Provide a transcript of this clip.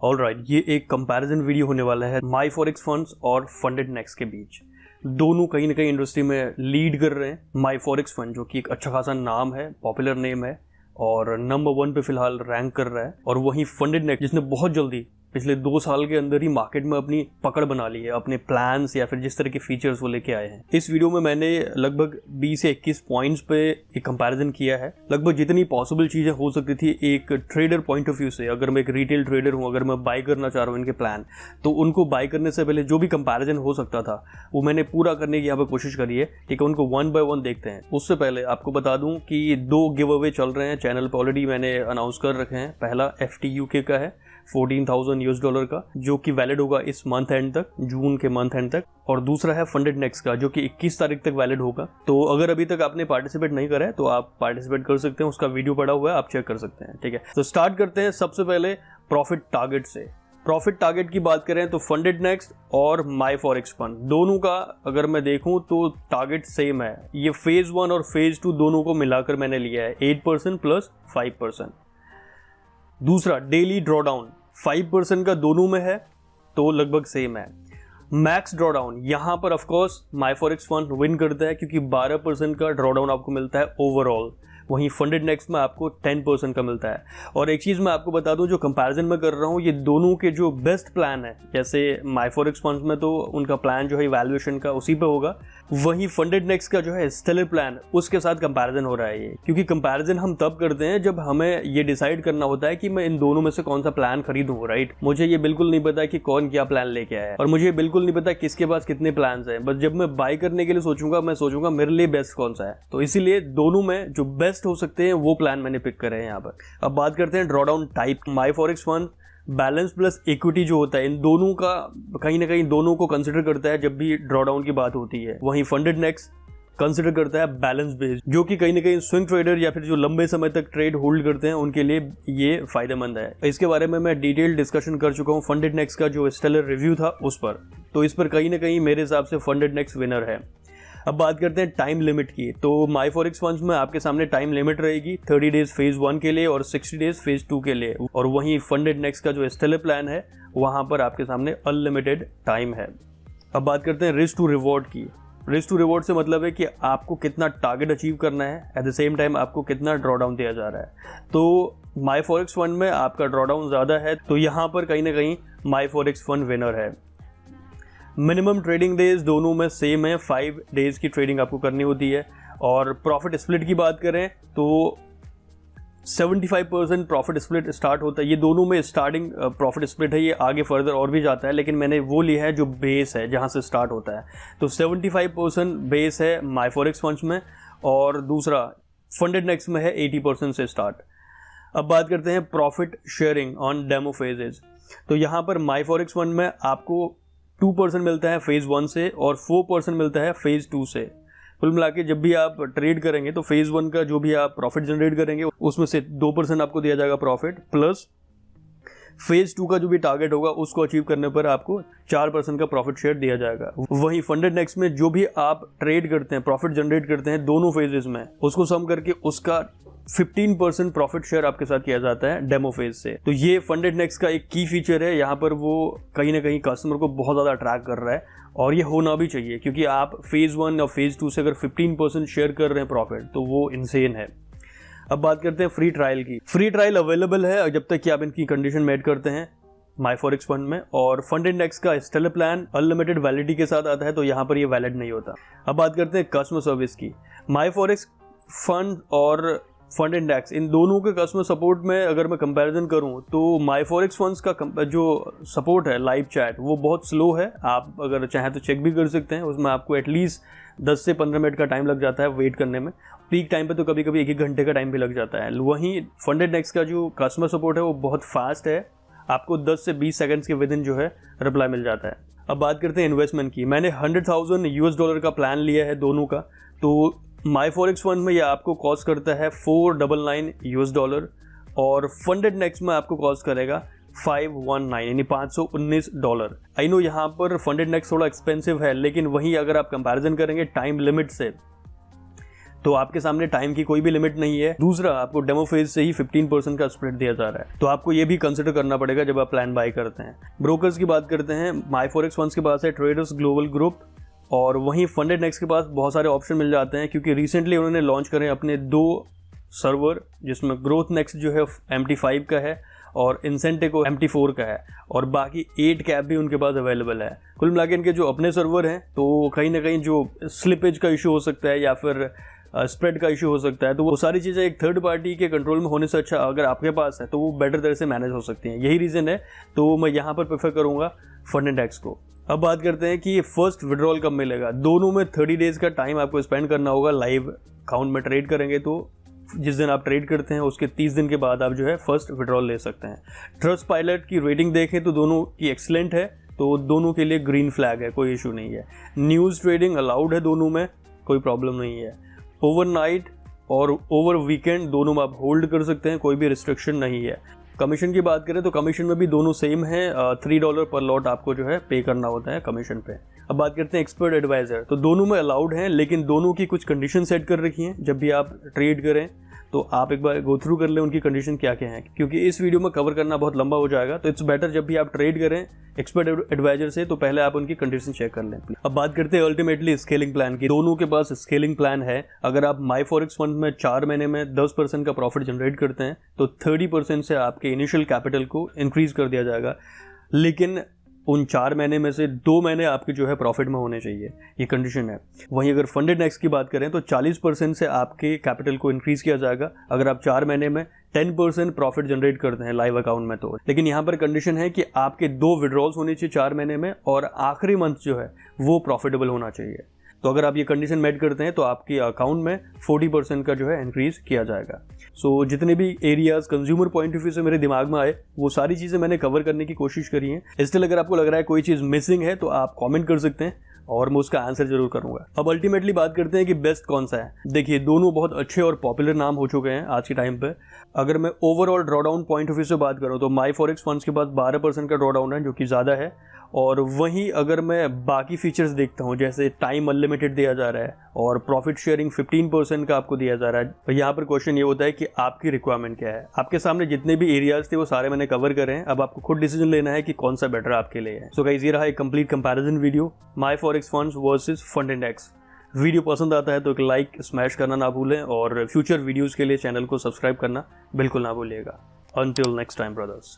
Alright, ये एक comparison video होने वाला है माई फॉरेक्स फंड्स और फंडेड नेक्स्ट के बीच। दोनों कहीं ना कहीं इंडस्ट्री में लीड कर रहे हैं। माई फॉरेक्स फंड जो कि एक अच्छा खासा नाम है, पॉपुलर नेम है और नंबर 1 पे फिलहाल रैंक कर रहा है, और वहीं फंडेड नेक्स्ट जिसने बहुत जल्दी पिछले 2 साल के अंदर ही मार्केट में अपनी पकड़ बना ली है, अपने प्लान्स या फिर जिस तरह के फीचर्स वो लेके आए हैं। इस वीडियो में मैंने लगभग 20 से 21 पॉइंट्स पे एक कंपैरिजन किया है। लगभग जितनी पॉसिबल चीजें हो सकती थी एक ट्रेडर पॉइंट ऑफ व्यू से, अगर मैं एक रिटेल ट्रेडर हूं, अगर मैं बाय करना चाह रहा हूं इनके प्लान, तो उनको बाय करने से पहले जो भी कंपैरिजन हो सकता था वो मैंने पूरा करने की यहाँ पे कोशिश करी है। ठीक है, उनको 1 बाय 1 देखते हैं। उससे पहले आपको बता दूं कि 2 गिव अवे चल रहे हैं चैनल पर, ऑलरेडी मैंने अनाउंस कर रखे हैं। पहला FTUK का है $14,000 का, जो कि वैलिड होगा इस मंथ एंड तक, जून के मंथ एंड तक, और दूसरा है फंडेड नेक्स्ट का जो कि 21 तारीख तक वैलिड होगा। तो अगर अभी तक आपने पार्टिसिपेट नहीं करा है तो आप पार्टिसिपेट कर सकते हैं, उसका वीडियो पड़ा हुआ है, आप चेक कर सकते हैं। ठीक है, तो स्टार्ट करते हैं सबसे पहले प्रॉफिट टारगेट से। प्रॉफिट टारगेट की बात करें तो फंडेड नेक्स्ट और माई फॉरेक्स फंड दोनों का अगर मैं देखूं तो टारगेट सेम है। ये फेज 1 और फेज 2 दोनों को मिलाकर मैंने लिया है 8% प्लस 5%। दूसरा डेली ड्रॉडाउन 5% का दोनों में है, तो लगभग सेम है। मैक्स ड्रॉडाउन यहां पर of course my Forex fund win करता है क्योंकि 12% का ड्रॉडाउन आपको मिलता है ओवरऑल, वहीं फंडेड नेक्स्ट में आपको 10% का मिलता है। और एक चीज मैं आपको बता दूं, जो कंपैरिजन में कर रहा हूं, ये दोनों के जो बेस्ट प्लान है, जैसे माई फॉरेक्स फंड्स में तो उनका प्लान जो है वैल्यूएशन का उसी पे होगा, वहीं फंडेड नेक्स्ट का जो है स्टेलर प्लान, उसके साथ कंपैरिजन हो रहा है ये। क्योंकि कंपैरिजन हम तब करते हैं जब हमें ये डिसाइड करना होता है कि मैं इन दोनों में से कौन सा प्लान खरीदूं। राइट, मुझे ये बिल्कुल नहीं पता कि कौन क्या प्लान लेके आया है, और मुझे बिल्कुल नहीं पता किसके पास कितने प्लान हैं, बस जब मैं बाय करने के लिए सोचूंगा, मैं सोचूंगा मेरे लिए बेस्ट कौन सा है। तो इसीलिए दोनों में जो बेस्ट हो सकते हैं वो प्लान मैंने पिक करे हैं यहाँ पर। अब बात करते हैं drawdown type. My Forex Fund balance plus equity जो होता है, इन दोनों का कहीं ना कहीं दोनों को कंसिडर करता है जब भी ड्रॉडाउन की बात होती है। वहीं फंडेड नेक्स्ट कंसिडर करता है बैलेंस बेस्ड, जो कि कहीं ना कहीं स्विंग ट्रेडर या फिर जो लंबे समय तक ट्रेड होल्ड करते हैं उनके लिए ये फायदेमंद है। इसके बारे में मैं डिटेल डिस्कशन कर चुका हूँ फंडेड नेक्स्ट का जो स्टेलर रिव्यू था उस पर, तो इस पर कहीं ना कहीं मेरे हिसाब से फंडेड नेक्स्ट विनर है। अब बात करते हैं टाइम लिमिट की। तो माई फॉरेक्स फंड्स में आपके सामने टाइम लिमिट रहेगी 30 डेज फेज 1 के लिए और 60 डेज फेज 2 के लिए, और वहीं फंडेड नेक्स्ट का जो स्टेलर प्लान है वहां पर आपके सामने अनलिमिटेड टाइम है। अब बात करते हैं रिस्क टू रिवॉर्ड की। रिस्क टू रिवॉर्ड से मतलब है कि आपको कितना टारगेट अचीव करना है, एट द सेम टाइम आपको कितना ड्रॉडाउन दिया जा रहा है। तो माई फॉरेक्स फंड में आपका ड्रॉडाउन ज्यादा है, तो यहाँ पर कहीं ना कहीं माई फॉरेक्स फंड विनर है। मिनिमम ट्रेडिंग डेज दोनों में सेम है, 5 डेज की ट्रेडिंग आपको करनी होती है। और प्रॉफिट स्प्लिट की बात करें तो 75% प्रॉफिट स्प्लिट स्टार्ट होता है। ये दोनों में स्टार्टिंग प्रॉफिट स्प्लिट है, ये आगे फर्दर और भी जाता है, लेकिन मैंने वो लिया है जो बेस है जहां से स्टार्ट होता है। तो 75% बेस है माई फॉरेक्स फंड्स में, और दूसरा फंडेड नेक्स्ट में है 80% से स्टार्ट। अब बात करते हैं profit sharing on demo phases. तो यहाँ पर माई फॉरेक्स फंड में आपको 2% मिलता है फेज 1 से और 4% मिलता है फेज 2 से। कुल मिला के जब भी आप ट्रेड करेंगे तो फेज 1 का जो भी आप प्रॉफिट जनरेट करेंगे उसमें से 2% आपको दिया जाएगा प्रॉफिट, प्लस फेज 2 का जो भी टारगेट होगा उसको अचीव करने पर आपको 4% का प्रॉफिट शेयर दिया जाएगा। वहीं फंडेड नेक्स्ट में जो भी आप ट्रेड करते हैं, प्रॉफिट जनरेट करते हैं दोनों फेजेस में, उसको सम करके उसका 15% प्रॉफिट शेयर आपके साथ किया जाता है डेमो फेज से। तो ये फंडेड नेक्स्ट का एक की फीचर है, यहाँ पर वो कहीं ना कहीं कस्टमर को बहुत ज़्यादा अट्रैक्ट कर रहा है, और ये होना भी चाहिए क्योंकि आप फेज 1 और फेज 2 से अगर 15% शेयर कर रहे हैं प्रॉफिट तो वो इनसेन है। अब बात करते हैं फ्री ट्रायल की। फ्री ट्रायल अवेलेबल है जब तक कि आप इनकी कंडीशन मेट करते हैं माई फॉरेक्स फंड में, और फंडेड नेक्स्ट का स्टेलर प्लान अनलिमिटेड वैलिडिटी के साथ आता है, तो यहाँ पर ये वैलिड नहीं होता। अब बात करते हैं कस्टमर सर्विस की। माई फॉरेक्स फंड और फंडेड नेक्स्ट इन दोनों के कस्टमर सपोर्ट में अगर मैं कंपैरिजन करूं तो माई फॉरेक्स फंड्स का जो सपोर्ट है, लाइव चैट, वो बहुत स्लो है। आप अगर चाहें तो चेक भी कर सकते हैं, उसमें आपको एटलीस्ट 10 से 15 मिनट का टाइम लग जाता है वेट करने में। पीक टाइम पे तो कभी कभी 1-1 घंटे का टाइम भी लग जाता है। वहीं फंडेड नेक्स्ट का जो कस्टमर सपोर्ट है वो बहुत फास्ट है, आपको 10 से 20 सेकंड्स के विद इन जो है रिप्लाई मिल जाता है। अब बात करते हैं इन्वेस्टमेंट की। मैंने $100,000 का प्लान लिया है दोनों का, तो माई फॉरेक्स फंड में ये आपको कॉस्ट करता है $499 और फंडेड नेक्स्ट में आपको कॉस्ट करेगा $519 यानी $519। आई नो यहाँ पर फंडेड नेक्स्ट थोड़ा एक्सपेंसिव है, लेकिन वहीं अगर आप कंपैरिजन करेंगे टाइम लिमिट से तो आपके सामने टाइम की कोई भी लिमिट नहीं है। दूसरा, आपको डेमो फेज से ही 15% का स्प्रेड दिया जा रहा है, तो आपको ये भी कंसिडर करना पड़ेगा जब आप प्लान बाय करते हैं। ब्रोकर्स की बात करते हैं, माई4एक्स फंड्स के पास है ट्रेडर्स ग्लोबल ग्रुप, और वहीं फंडेड नेक्स्ट के पास बहुत सारे ऑप्शन मिल जाते हैं, क्योंकि रिसेंटली उन्होंने लॉन्च करे अपने 2 सर्वर, जिसमें ग्रोथ नेक्स्ट जो है MT5 का है और इंसेंटिको MT4 का है, और बाकी 8 कैप भी उनके पास अवेलेबल है। कुल मिला के इनके जो अपने सर्वर हैं, तो कहीं ना कहीं जो स्लिपेज का इशू हो सकता है या फिर स्प्रेड का इशू हो सकता है, तो वो सारी चीज़ें एक थर्ड पार्टी के कंट्रोल में होने से अच्छा अगर आपके पास है तो वो बेटर तरह से मैनेज हो सकती हैं। यही रीज़न है, तो मैं यहाँ पर प्रेफर करूँगा फंडेड नेक्स्ट को। अब बात करते हैं कि ये फर्स्ट विड्रॉल कब मिलेगा। दोनों में 30 डेज़ का टाइम आपको स्पेंड करना होगा। लाइव अकाउंट में ट्रेड करेंगे तो जिस दिन आप ट्रेड करते हैं उसके 30 दिन के बाद आप जो है फर्स्ट विड्रॉल ले सकते हैं। ट्रस्टपाइलट की रेटिंग देखें तो दोनों की एक्सीलेंट है, तो दोनों के लिए ग्रीन फ्लैग है, कोई इशू नहीं है। न्यूज़ ट्रेडिंग अलाउड है दोनों में, कोई प्रॉब्लम नहीं है। ओवरनाइट और ओवर वीकेंड दोनों में आप होल्ड कर सकते हैं, कोई भी रिस्ट्रिक्शन नहीं है। कमीशन की बात करें तो कमीशन में भी दोनों सेम है, $3 पर लॉट आपको जो है पे करना होता है कमीशन पे। अब बात करते हैं एक्सपर्ट एडवाइजर, तो दोनों में अलाउड हैं, लेकिन दोनों की कुछ कंडीशन सेट कर रखी हैं। जब भी आप ट्रेड करें तो आप एक बार गो थ्रू कर लें उनकी कंडीशन क्या क्या है, क्योंकि इस वीडियो में कवर करना बहुत लंबा हो जाएगा। तो इट्स बेटर जब भी आप ट्रेड करें एक्सपर्ट एडवाइजर से, तो पहले आप उनकी कंडीशन चेक कर लें। अब बात करते हैं अल्टीमेटली स्केलिंग प्लान की। दोनों के पास स्केलिंग प्लान है। अगर आप माई4एक्स फंड में 4 महीने में 10% का प्रॉफिट जनरेट करते हैं तो 30% से आपके इनिशियल कैपिटल को इंक्रीज कर दिया जाएगा, लेकिन उन 4 महीने में से 2 महीने आपके जो है प्रॉफिट में होने चाहिए, ये कंडीशन है। वहीं अगर फंडेड नेक्स्ट की बात करें तो 40% से आपके कैपिटल को इंक्रीज किया जाएगा अगर आप 4 महीने में 10% प्रॉफिट जनरेट करते हैं लाइव अकाउंट में। तो लेकिन यहाँ पर कंडीशन है कि आपके 2 विड्रॉल्स होने चाहिए 4 महीने में, और आखिरी मंथ जो है वो प्रॉफिटेबल होना चाहिए। तो अगर आप ये कंडीशन मेट करते हैं तो आपके अकाउंट में 40% का जो है इंक्रीज किया जाएगा। सो जितने भी areas consumer point of view से मेरे दिमाग में आए वो सारी चीज़ें मैंने कवर करने की कोशिश करी है। स्टिल अगर आपको लग रहा है कोई चीज़ मिसिंग है तो आप कमेंट कर सकते हैं और मैं उसका आंसर जरूर करूंगा। अब अल्टीमेटली बात करते हैं कि बेस्ट कौन सा है। देखिए, दोनों बहुत अच्छे और पॉपुलर नाम हो चुके हैं आज के टाइम पे। अगर मैं overall drawdown point of view से बात करूं तो माई4एक्स फंड्स के पास 12% का ड्रॉडाउन है, जो कि ज़्यादा है। और वहीं अगर मैं बाकी फीचर्स देखता हूं, जैसे टाइम अनलिमिटेड दिया जा रहा है और प्रॉफिट शेयरिंग 15% का आपको दिया जा रहा है, तो यहाँ पर क्वेश्चन ये होता है कि आपकी रिक्वायरमेंट क्या है। आपके सामने जितने भी एरियाज थे वो सारे मैंने कवर करे हैं, अब आपको खुद डिसीजन लेना है कि कौन सा बेटर आपके लिए है। सो गाइस, ये रहा एक complete comparison video My Forex Funds versus FundedNext. Video पसंद आता है तो एक लाइक स्मैश करना ना भूलें, और फ्यूचर वीडियोज़ के लिए चैनल को सब्सक्राइब करना बिल्कुल ना भूलिएगा। Until next time, brothers.